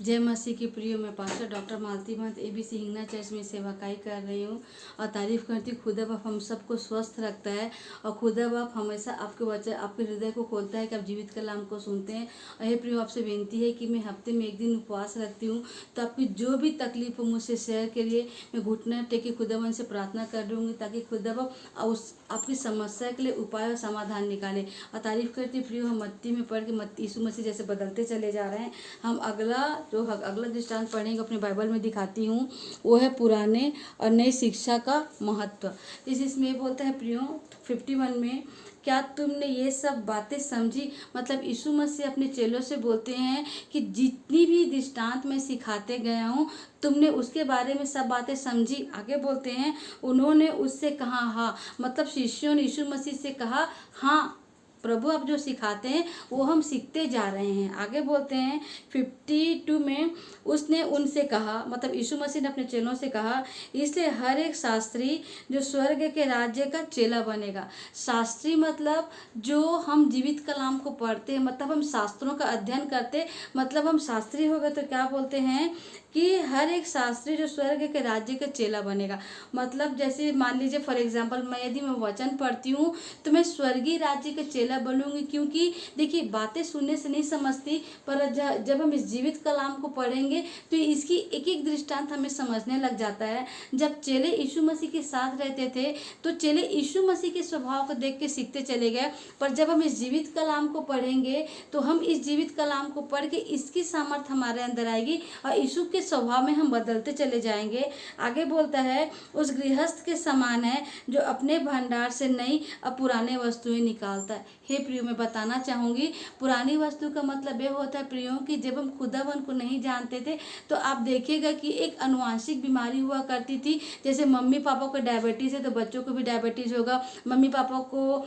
जय मसीह की प्रियो, मैं पास्टर डॉक्टर मालती महंत एबीसी हिंगना चर्च में सेवाकाई कर रही हूँ और तारीफ़ करती हूँ। खुदा बाप हम सबको स्वस्थ रखता है और खुदा बाप हमेशा आपके वचन, आपके हृदय को खोलता है कि आप जीवित कलाम को सुनते हैं। और हे प्रियो, आपसे विनती है कि मैं हफ्ते में एक दिन उपवास रखती हूँ, तो आपकी जो भी तकलीफ हो मुझसे शेयर करिए। मैं घुटना टेके खुदावन से प्रार्थना कर रही हूँ ताकि खुदा बाप उस आपकी समस्या के लिए उपाय और समाधान निकाले। और तारीफ़ करती हूँ प्रियो, हम मत्ती में पढ़ के मत्ती यीशु मसीह जैसे बदलते चले जा रहे हैं। हम अगला दृष्टांत पढ़ेंगे अपने बाइबल में दिखाती हूँ, वो है पुराने और नई शिक्षा का महत्व। इसमें ये बोलता है प्रियो 51 में, क्या तुमने ये सब बातें समझी। मतलब यीशु मसीह अपने चेलों से बोलते हैं कि जितनी भी दृष्टांत मैं सिखाते गया हूँ तुमने उसके बारे में सब बातें समझी। आगे बोलते हैं, उन्होंने उससे कहा हाँ, मतलब शिष्यों ने यीशु मसीह से कहा हाँ प्रभु, आप जो सिखाते हैं वो हम सीखते जा रहे हैं। आगे बोलते हैं 52 में, उसने उनसे कहा, मतलब यीशु मसीह ने अपने चेलों से कहा, इसलिए हर एक शास्त्री जो स्वर्ग के राज्य का चेला बनेगा। शास्त्री मतलब जो हम जीवित कलाम को पढ़ते हैं, मतलब हम शास्त्रों का अध्ययन करते, मतलब हम शास्त्री हो गए। तो क्या बोलते हैं कि हर एक शास्त्री जो स्वर्ग के राज्य का चेला बनेगा। मतलब जैसे मान लीजिए फॉर एग्जांपल, मैं वचन पढ़ती हूँ तो मैं स्वर्गीय राज्य का चेला बनूंगी। क्योंकि देखिए, बातें सुनने से नहीं समझती, पर जब हम इस जीवित कलाम को पढ़ेंगे तो इसकी एक एक दृष्टांत हमें समझने लग जाता है। जब चेले यीशु मसीह के साथ रहते थे तो चेले यीशु मसीह के स्वभाव को देख के सीखते चले गए, पर जब हम इस जीवित कलाम को पढ़ेंगे तो हम इस जीवित कलाम को पढ़ के इसकी सामर्थ हमारे अंदर आएगी और यीशु के स्वभाव में हम बदलते चले जाएंगे। आगे बोलता है, उस गृहस्थ के समान है जो अपने भंडार से नई और पुराने वस्तुएं निकालता है। हे प्रियो, मैं बताना चाहूँगी, पुरानी वस्तु का मतलब ये होता है प्रियो कि जब हम खुदावन को नहीं जानते थे तो आप देखिएगा कि एक अनुवांशिक बीमारी हुआ करती थी। जैसे मम्मी पापा को डायबिटीज़ है तो बच्चों को भी डायबिटीज़ होगा, मम्मी पापा को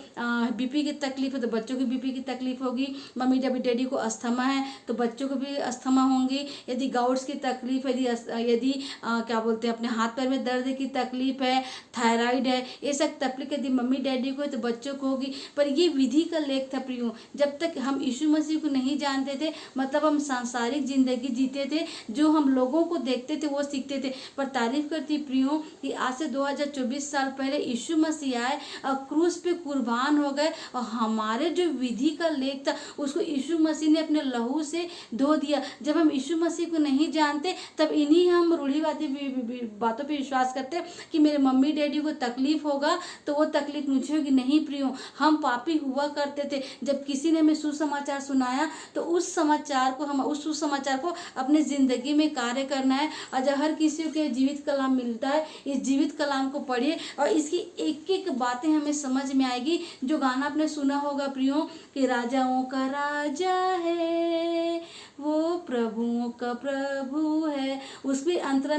बीपी की तकलीफ है तो बच्चों की बीपी की तकलीफ होगी, मम्मी डैडी को अस्थमा है तो बच्चों को भी अस्थमा होंगी, यदि गाउट्स की तकलीफ, यदि क्या बोलते हैं अपने हाथ पैर में दर्द की तकलीफ है, थायराइड है, ये सब तकलीफ यदि मम्मी डैडी को है तो बच्चों को होगी। पर ये विधि का लेख था प्रियो, जब तक हम यीशु मसीह को नहीं जानते थे, मतलब हम सांसारिक जिंदगी जीते थे, जो हम लोगों को देखते थे वो सीखते थे। पर तारीफ करती प्रियो कि आज से 2024 साल पहले यीशु मसीह आए और क्रूस पे कुर्बान हो गए और हमारे जो विधि का लेख था उसको यीशु मसीह ने अपने लहू से धो दिया। जब हम यीशु मसीह को नहीं जानते तब इन्हीं हम रूढ़िवादी बातों पे विश्वास करते कि मेरे मम्मी डैडी को तकलीफ होगा तो वो तकलीफ मुझे होगी। नहीं प्रियो, हम पापी हुआ करते थे। जब किसी ने हमें सुसमाचार सुनाया तो उस सुसमाचार को अपने जिंदगी में कार्य करना है। और जब हर किसी के जीवित कलाम मिलता है, इस जीवित कलाम को पढ़िए और इसकी एक एक बातें हमें समझ में आएगी। जो गाना आपने सुना होगा प्रियो कि राजाओं का राजा है, वो प्रभुओं का प्रभु है, उसमें अंतर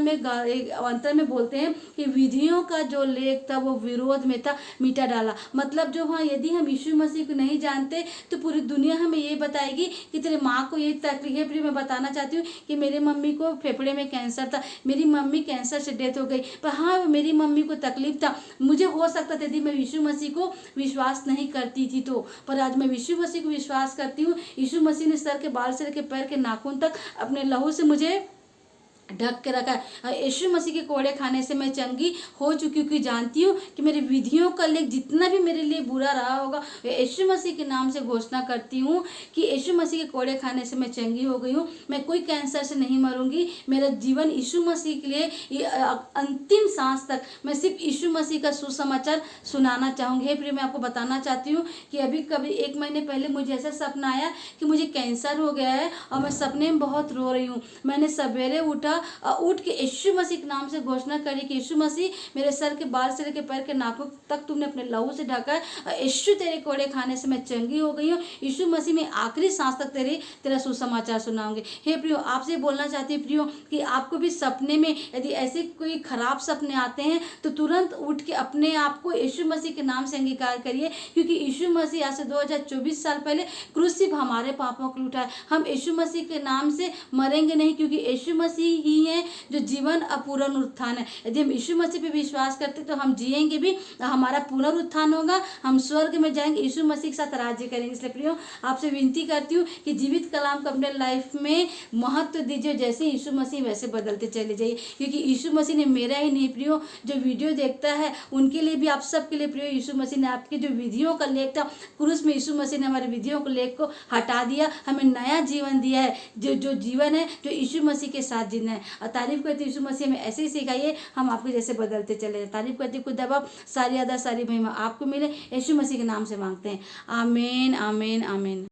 में बोलते हैं कि विधियों का जो लेख था वो विरोध में था, मिटा डाला। मतलब जो हाँ, यदि हम यीशु मसीह को नहीं जानते तो पूरी दुनिया हमें ये बताएगी कि तेरे माँ को ये तकलीफ है। फिर मैं बताना चाहती हूँ कि मेरे मम्मी को फेफड़े में कैंसर था, मेरी मम्मी कैंसर से डेथ हो गई, पर हाँ मेरी मम्मी को तकलीफ था। मुझे हो सकता था यदि मैं यीशु मसीह को विश्वास नहीं करती थी तो, पर आज मैं यीशु मसीह को विश्वास करती हूँ। यीशु मसीह ने सर के बाल से लेकर पैर के नाखून तक अपने लहू से मुझे ढक के रखा है। यीशु मसीह के कोड़े खाने से मैं चंगी हो चुकी हूँ कि जानती हूँ कि मेरे विधियों का लेख जितना भी मेरे लिए बुरा रहा होगा, यीशु मसीह के नाम से घोषणा करती हूँ कि यीशु मसीह के कोड़े खाने से मैं चंगी हो गई हूँ। मैं कोई कैंसर से नहीं मरूंगी। मेरा जीवन यीशु मसीह के लिए अंतिम सांस तक मैं सिर्फ यीशु मसीह का सुसमाचार सुनाना चाहूँगी। हे प्रिय, मैं आपको बताना चाहती हूँ कि अभी कभी 1 महीने पहले मुझे ऐसा सपना आया कि मुझे कैंसर हो गया है और मैं सपने में बहुत रो रही हूँ। मैंने सवेरे उठ के यीशु मसीह के नाम से घोषणा करी कि यीशु मसीह, मेरे सर के बाल से लेकर पैर के नाखून तक तुमने अपने लहू से ढका है। यीशु, तेरे कोड़े खाने से मैं चंगी हो गई हूँ। यीशु मसीह, में आखिरी सांस तक तेरा सुसमाचार सुनाऊंगी। हे प्रियो, आपसे बोलना चाहती हूँ प्रियो कि आपको भी सपने में यदि ऐसे कोई खराब सपने आते हैं तो तुरंत उठ के अपने आप को यीशु मसीह के नाम से अंगीकार करिए, क्योंकि यीशु मसीह आज से 2024 साल पहले क्रूस सिर्फ हमारे पापों को उठाए। हम यीशु मसीह के नाम से मरेंगे नहीं, क्योंकि यीशु मसीह ही है जो जीवन पुनरुत्थान है। यदि हम यीशु मसीह पे विश्वास करते तो हम जिएंगे भी, हमारा पुनरुत्थान होगा, हम स्वर्ग में जाएंगे, यीशु मसीह के साथ राज्य करेंगे। इसलिए प्रियो आपसे विनती करती हूँ कि जीवित कलाम को अपने लाइफ में महत्व दीजिए, जैसे यीशु मसीह वैसे बदलते चले जाइए, क्योंकि यीशु मसीह ने मेरा ही नहीं प्रियो जो वीडियो देखता है उनके लिए भी, आप सबके लिए प्रियो, यीशु मसीह ने आपकी जो विधियों का लेख था क्रूस में, यीशु मसीह ने हमारे विधियों को लेख को हटा दिया, हमें नया जीवन दिया है, जो जीवन है जो यीशु मसीह के साथ जीना है। और तारीफ करती यीशु मसीह हमें ऐसे ही सिखाइए, हम आपके जैसे बदलते चले जाए। तारीफ करती खुदा बाप, सारी अदा सारी महिमा आपको मिले, यीशु मसीह के नाम से मांगते हैं, आमीन आमीन आमीन।